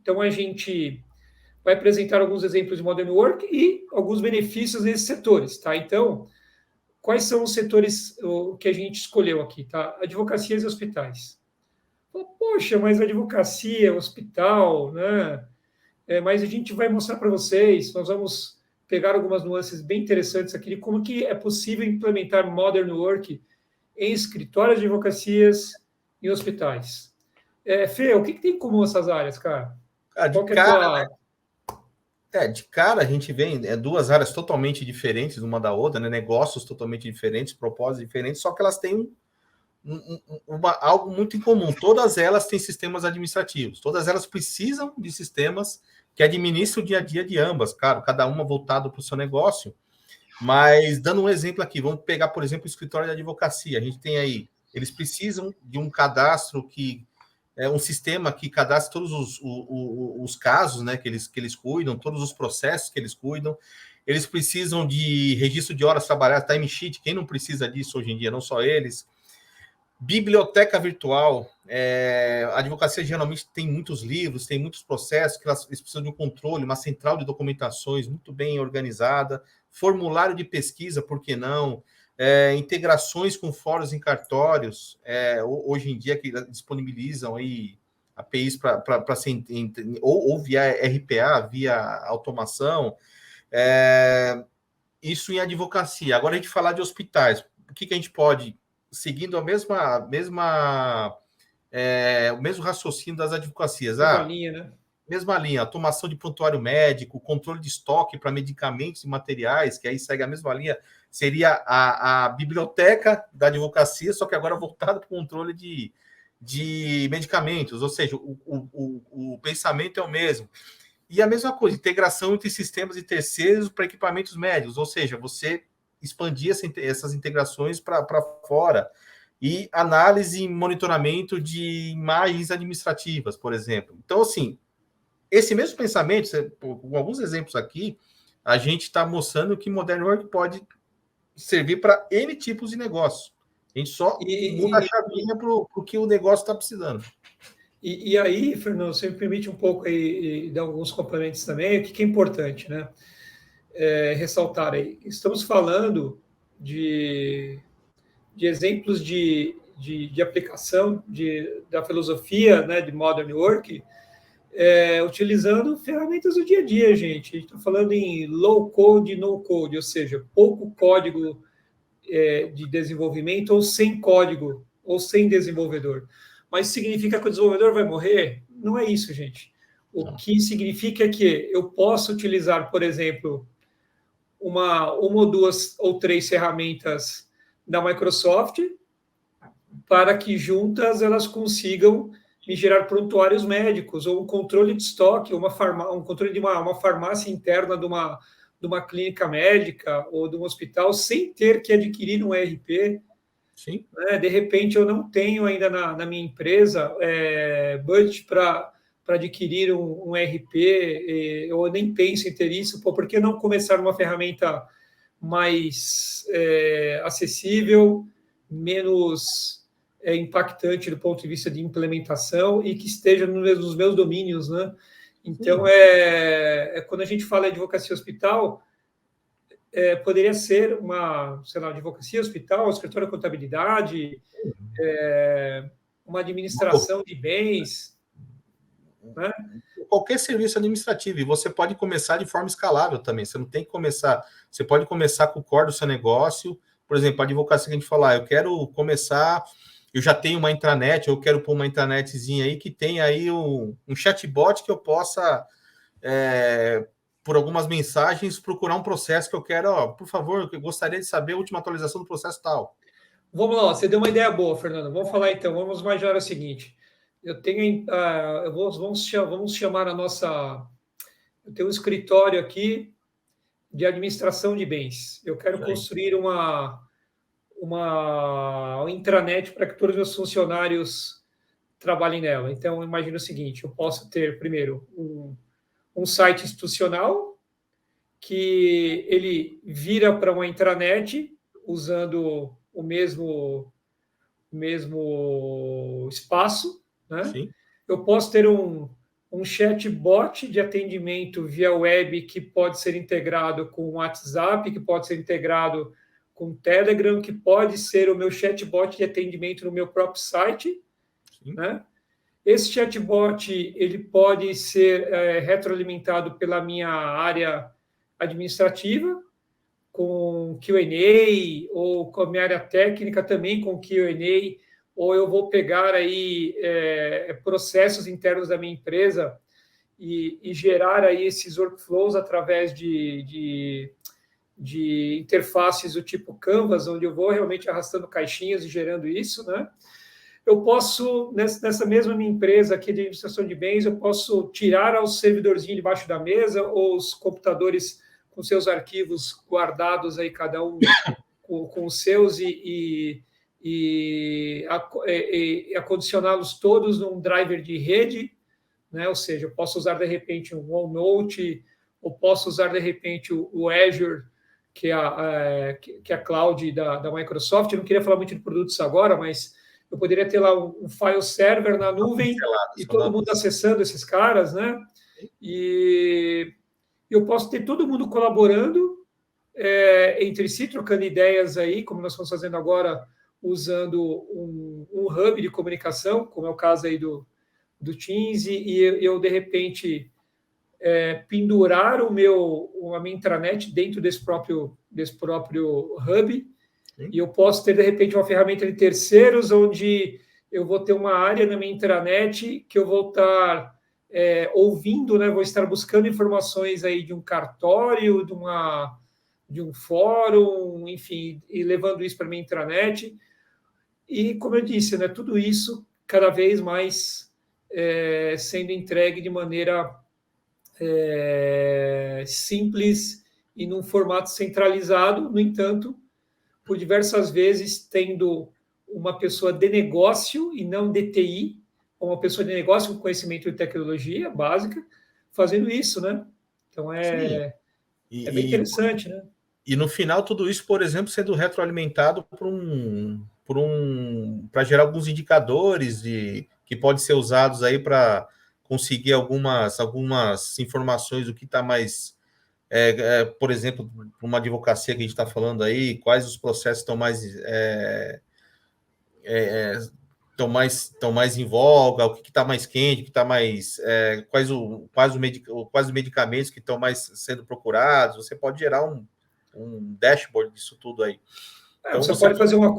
Então, a gente vai apresentar alguns exemplos de Modern Work e alguns benefícios nesses setores, tá? Então, quais são os setores que a gente escolheu aqui, tá? Advocacias e hospitais. Poxa, mas advocacia, hospital, né? Mas a gente vai mostrar para vocês, nós vamos pegar algumas nuances bem interessantes aqui de como que é possível implementar Modern Work em escritórios de advocacias e hospitais. Fê, o que tem em comum essas áreas, cara? De Qual que é a tua... de cara a gente vê duas áreas totalmente diferentes uma da outra, né? Negócios totalmente diferentes, propósitos diferentes, só que elas têm algo muito em comum. Todas elas têm sistemas administrativos, todas elas precisam de sistemas que administram o dia a dia de ambas, claro, cada uma voltado para o seu negócio. Mas, dando um exemplo aqui, vamos pegar, por exemplo, o escritório de advocacia. A gente tem aí, eles precisam de um cadastro que é um sistema que cadastra todos os casos, né, que eles cuidam, todos os processos que eles cuidam. Eles precisam de registro de horas trabalhadas, timesheet. Quem não precisa disso hoje em dia? Não só eles. Biblioteca virtual. A advocacia geralmente tem muitos livros, tem muitos processos que eles precisam de um controle, uma central de documentações muito bem organizada, formulário de pesquisa, por que não? Integrações com fóruns em cartórios, hoje em dia que disponibilizam aí APIs para ser ou via RPA, via automação. Isso em advocacia. Agora a gente falar de hospitais. O que a gente pode, seguindo o mesmo raciocínio das advocacias. Mesma linha, né? Mesma linha, automação de prontuário médico, controle de estoque para medicamentos e materiais, que aí segue a mesma linha, seria a biblioteca da advocacia, só que agora voltada para o controle de medicamentos, ou seja, o pensamento é o mesmo. E a mesma coisa, integração entre sistemas e terceiros para equipamentos médicos, ou seja, você expandir essas integrações para fora. E análise e monitoramento de imagens administrativas, por exemplo. Então, assim, esse mesmo pensamento, com alguns exemplos aqui, a gente está mostrando que Modern Work pode servir para N tipos de negócio. A gente só muda a chavinha para o que o negócio está precisando. E aí, Fernando, você me permite um pouco aí dar alguns complementos também, o que é importante, né? Ressaltar aí. Estamos falando de exemplos de aplicação da filosofia, né, de Modern Work, utilizando ferramentas do dia a dia, gente. A gente está falando em low code e no code, ou seja, pouco código de desenvolvimento ou sem código, ou sem desenvolvedor. Mas significa que o desenvolvedor vai morrer? Não é isso, gente. O que significa é que eu posso utilizar, por exemplo, uma ou duas ou três ferramentas da Microsoft para que juntas elas consigam me gerar prontuários médicos ou um controle de estoque, um controle de uma farmácia interna de uma clínica médica ou de um hospital sem ter que adquirir um ERP. Sim. De repente, eu não tenho ainda na minha empresa budget para adquirir um ERP, eu nem penso em ter isso, por que não começar uma ferramenta mais acessível, menos impactante do ponto de vista de implementação e que esteja nos meus domínios, né? Então, quando a gente fala de advocacia hospital, poderia ser uma, sei lá, advocacia hospital, escritório de contabilidade, uma administração de bens, né? Qualquer serviço administrativo, e você pode começar de forma escalável também, você não tem que começar, você pode começar com o core do seu negócio, por exemplo, a advocacia que a gente falar, eu quero começar, eu já tenho uma intranet, eu quero pôr uma intranetzinha aí que tem aí um chatbot que eu possa, por algumas mensagens, procurar um processo que eu quero, por favor, eu gostaria de saber a última atualização do processo tal. Vamos lá, você deu uma ideia boa, Fernando. Vamos falar então, vamos imaginar o seguinte. Eu tenho, vamos chamar a nossa. Eu tenho um escritório aqui de administração de bens. Eu quero construir uma intranet para que todos os meus funcionários trabalhem nela. Então, imagina o seguinte: eu posso ter, primeiro, um site institucional que ele vira para uma intranet usando o mesmo espaço, né? Sim. Eu posso ter um um chatbot de atendimento via web que pode ser integrado com WhatsApp, que pode ser integrado com Telegram, que pode ser o meu chatbot de atendimento no meu próprio site, né? Esse chatbot ele pode ser retroalimentado pela minha área administrativa, com Q&A, ou com a minha área técnica também com Q&A, ou eu vou pegar aí processos internos da minha empresa e gerar aí esses workflows através de interfaces do tipo Canvas, onde eu vou realmente arrastando caixinhas e gerando isso, né? Eu posso, nessa mesma minha empresa aqui de administração de bens, eu posso tirar os servidorzinhos debaixo da mesa ou os computadores com seus arquivos guardados aí, cada um com os seus, e acondicioná-los todos num driver de rede, né? Ou seja, eu posso usar, de repente, um OneNote, ou posso usar, de repente, o Azure, que é a cloud da Microsoft. Eu não queria falar muito de produtos agora, mas eu poderia ter lá um file server na nuvem e todo mundo acessando esses caras, né? E eu posso ter todo mundo colaborando entre si, trocando ideias aí, como nós estamos fazendo agora, usando um hub de comunicação, como é o caso aí do Teams, e eu, de repente, pendurar a minha intranet dentro desse próprio hub. Sim. E eu posso ter, de repente, uma ferramenta de terceiros, onde eu vou ter uma área na minha intranet que eu vou estar ouvindo, né? Vou estar buscando informações aí de um cartório, de um fórum, enfim, e levando isso para a minha intranet. E, como eu disse, né, tudo isso cada vez mais sendo entregue de maneira simples e num formato centralizado. No entanto, por diversas vezes tendo uma pessoa de negócio e não de TI, ou uma pessoa de negócio com conhecimento de tecnologia básica, fazendo isso, né? Então é bem interessante, né? E no final, tudo isso, por exemplo, sendo retroalimentado para gerar alguns indicadores que podem ser usados aí para conseguir algumas informações do que está mais, por exemplo, uma advocacia que a gente está falando aí, quais os processos estão mais em voga, o que está mais quente, o que está mais, quais os medicamentos que estão mais sendo procurados. Você pode gerar um dashboard disso tudo aí. Então, você pode fazer uma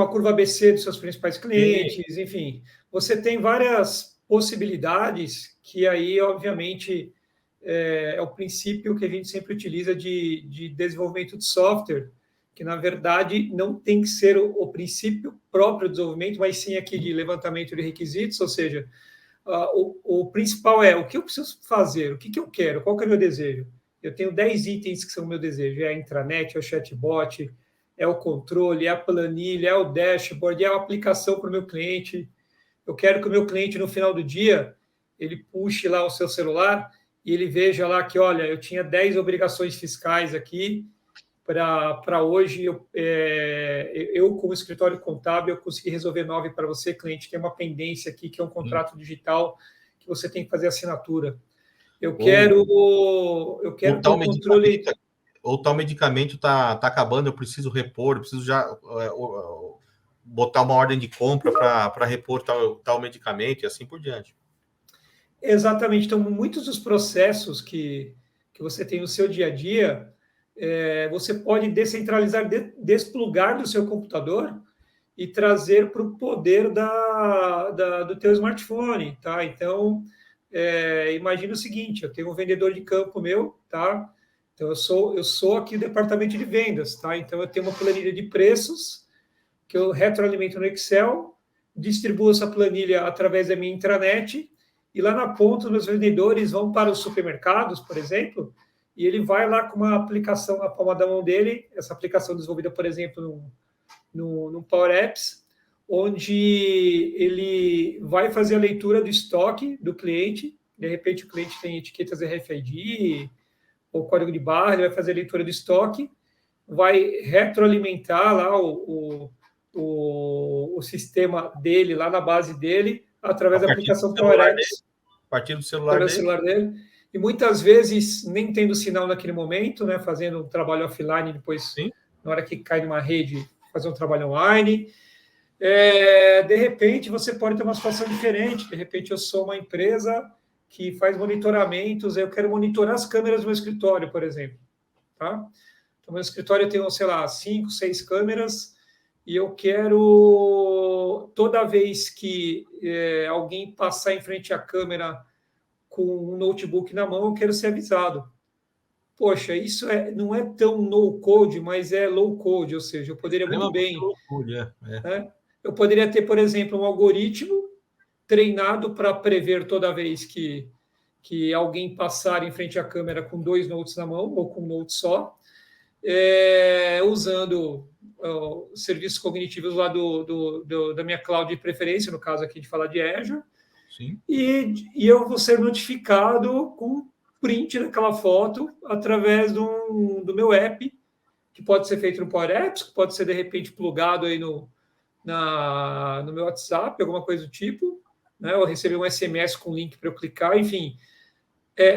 curva ABC dos seus principais clientes, enfim. Você tem várias possibilidades que aí, obviamente, é o princípio que a gente sempre utiliza de desenvolvimento de software, que, na verdade, não tem que ser o princípio próprio do desenvolvimento, mas sim aqui de levantamento de requisitos, ou seja, o principal é o que eu preciso fazer, o que eu quero, qual que é o meu desejo. Eu tenho 10 itens que são o meu desejo, é a intranet, é o chatbot, é o controle, é a planilha, é o dashboard, é a aplicação para o meu cliente. Eu quero que o meu cliente, no final do dia, ele puxe lá o seu celular e ele veja lá que, olha, eu tinha 10 obrigações fiscais aqui, para hoje, eu, como escritório contábil, eu consegui resolver 9 para você, cliente. Tem uma pendência aqui, que é um contrato digital, que você tem que fazer assinatura. Eu quero ter um controle... Ou tal medicamento está acabando, eu preciso repor, eu preciso já botar uma ordem de compra para repor tal medicamento e assim por diante. Exatamente. Então, muitos dos processos que você tem no seu dia a dia, você pode descentralizar, desplugar do seu computador e trazer para o poder do teu smartphone, tá? Então, imagina o seguinte, eu tenho um vendedor de campo meu, tá? Então, eu sou aqui o departamento de vendas, tá? Então, eu tenho uma planilha de preços que eu retroalimento no Excel, distribuo essa planilha através da minha intranet, e lá na ponta, os meus vendedores vão para os supermercados, por exemplo, e ele vai lá com uma aplicação na palma da mão dele, essa aplicação desenvolvida, por exemplo, no Power Apps, onde ele vai fazer a leitura do estoque do cliente. De repente, o cliente tem etiquetas RFID ou código de barra, ele vai fazer a leitura do estoque, vai retroalimentar lá o sistema dele, lá na base dele, através da aplicação Power Apps. a partir do celular através do dele. celular dele. E muitas vezes nem tendo sinal naquele momento, né? Fazendo um trabalho offline, depois, Sim. na hora que cai numa rede, fazer um trabalho online. De repente, você pode ter uma situação diferente. De repente, eu sou uma empresa que faz monitoramentos, eu quero monitorar as câmeras do meu escritório, por exemplo. Tá? Então, meu escritório tem, sei lá, 5, 6 câmeras, e eu quero, toda vez que alguém passar em frente à câmera com um notebook na mão, eu quero ser avisado. Poxa, isso não é tão no-code, mas é low-code, ou seja, eu poderia muito bem... Loucura, né? Eu poderia ter, por exemplo, um algoritmo treinado para prever toda vez que alguém passar em frente à câmera com 2 notes na mão, ou com um note só, usando serviços cognitivos lá da minha cloud de preferência, no caso aqui de falar de Azure, sim. E eu vou ser notificado com print daquela foto através do meu app, que pode ser feito no Power Apps, que pode ser, de repente, plugado aí no meu WhatsApp, alguma coisa do tipo, né? Eu receber um SMS com link para eu clicar, enfim.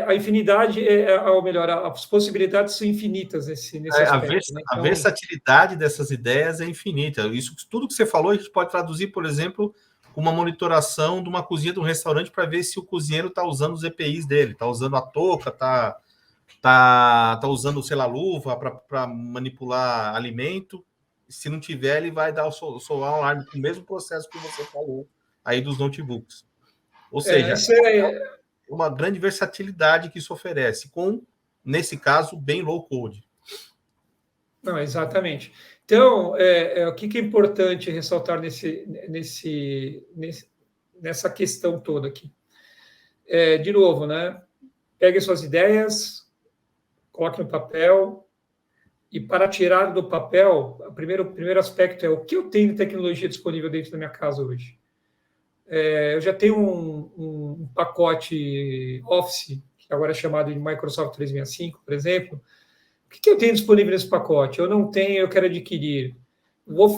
A infinidade, ou melhor, as possibilidades são infinitas nesse aspecto. Né? A versatilidade dessas ideias é infinita. Isso, tudo que você falou, a gente pode traduzir, por exemplo, com uma monitoração de uma cozinha de um restaurante para ver se o cozinheiro está usando os EPIs dele, está usando a touca, tá usando, sei lá, luva para manipular alimento. Se não tiver, ele vai dar o alarme com o mesmo processo que você falou aí dos notebooks. Ou seja, uma grande versatilidade que isso oferece, com, nesse caso, bem low code. Não, exatamente. Então, o que é importante ressaltar nessa questão toda aqui? De novo, né? Pegue suas ideias, coloque no papel, e para tirar do papel, o primeiro aspecto é o que eu tenho de tecnologia disponível dentro da minha casa hoje. Eu já tenho um pacote Office, que agora é chamado de Microsoft 365, por exemplo. O que eu tenho disponível nesse pacote? Eu não tenho, eu quero adquirir.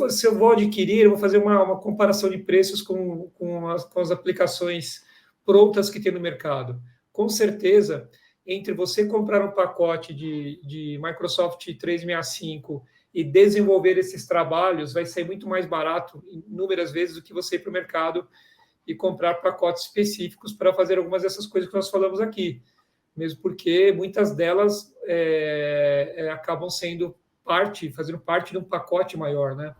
Se eu vou adquirir, eu vou fazer uma comparação de preços com as aplicações prontas que tem no mercado. Com certeza, entre você comprar um pacote de Microsoft 365 e desenvolver esses trabalhos, vai sair muito mais barato, inúmeras vezes, do que você ir para o mercado e comprar pacotes específicos para fazer algumas dessas coisas que nós falamos aqui. Mesmo porque muitas delas acabam fazendo parte de um pacote maior, né?